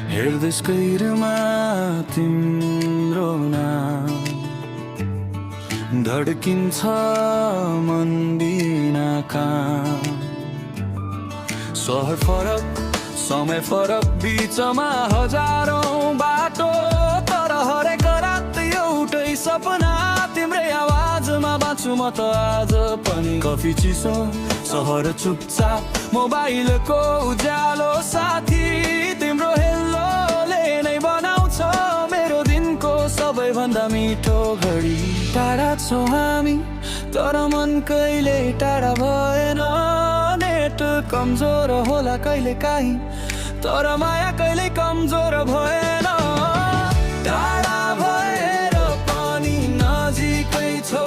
हेर्दैस्कैरमा तिम्रो नाम धड्किन्छ मन बिना काम। सहर फरक समय फरक बिचमा हजारौं बाटो, तर हरेक रात एउटै सपना तिम्रै आवाजमा बाँच्छु म त आज पनि। कफी चिसो सहर चुपचाप मोबाइलको उज्यालो साथी तिम्रो हेल्लोले नै बनाउँछ मेरो दिनको सबैभन्दा मिठो घडी। टाढा छौँ हामी तर मन कहिले टाढा भएन, नेट कमजोर होला कहिले काहीँ तर माया कहिले कमजोर भएन। टाढा भएर पनि नजिकै छौ